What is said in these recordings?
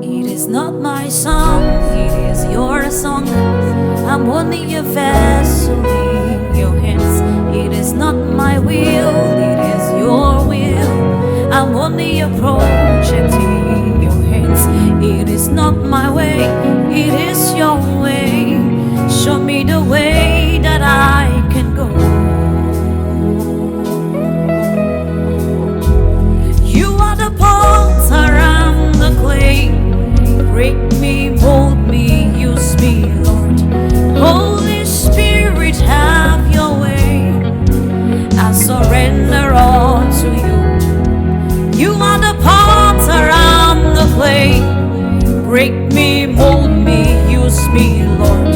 It is not my song, it is your song. I'm only a vessel in your hands. It is not my will, it is your will. I'm only a project in your hands. It is not my way, it is your way. Show me the way that I can go. You are the potter, I'm the clay. Break me, mold me, use me, Lord. Holy Spirit, have your way. I surrender all to you. You are the potter, I'm the clay. Break me, mold me, use me, Lord.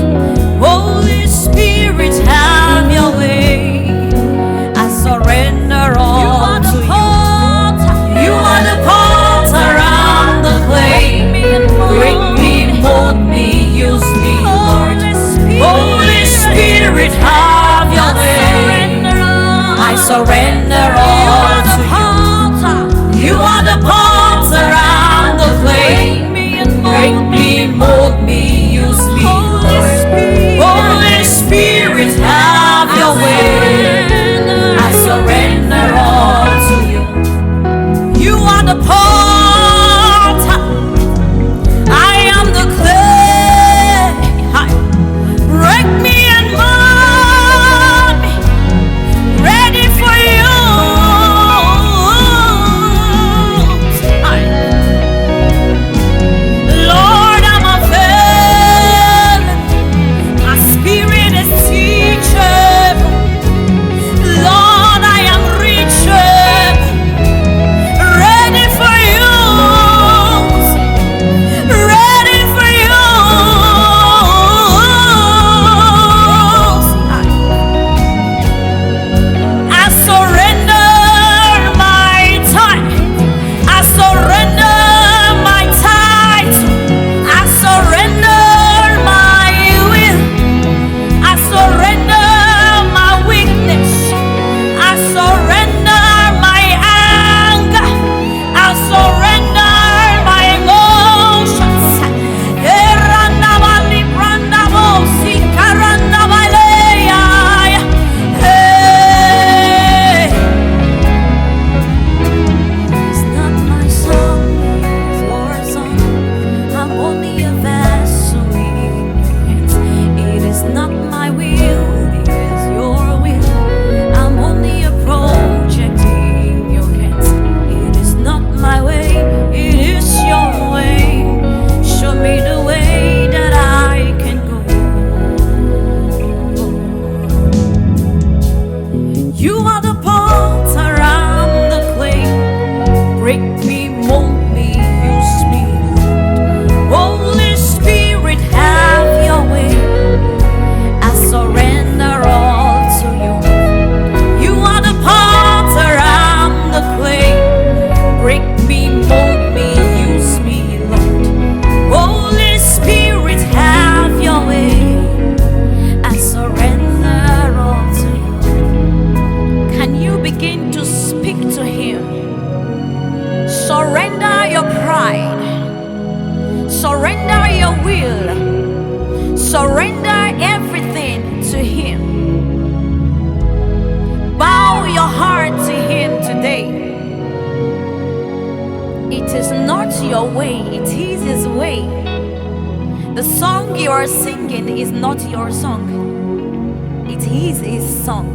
Holy Spirit, have your way. I surrender all to you. You are the potter, I'm the clay. Break me, mold me, use me, Lord. Holy Spirit, have your way. I surrender all to you. You are the potter, I'm the clay. Break me, mold me, use me, Lord. Holy Spirit, have your way. I surrender all to you. You are the potter, I am the clay. Break me and mold me, ready for you. Lord, I'm available. My spirit is teachable. Lord, I am reachable, ready for you, ready for you. I surrender my time. I surrender my tithe. I surrender my will. I surrender my weakness. I surrender my anger. I surrender my emotions. Erandabali brandabosi karandabalea. Hey. It's not my song, it's your song. I'm only a vessel in your hands. It is not my will, it is your will. I'm only a project in your hands. It is not my way, it is your way. Show me the way that I can go. You are the potter, I'm the clay. Break me, mold me, use me, Lord. Holy Spirit, have your way. I surrender all to you. You are the potter, I'm the clay. Break me, mold me, use me, Lord. Holy Spirit, have your way. I surrender all to you. Can you begin to speak to Him? Surrender your pride. Surrender your will. Surrender everything to Him. Bow your heart to Him today. It is not your way, it is His way. The song you are singing is not your song, it is His song.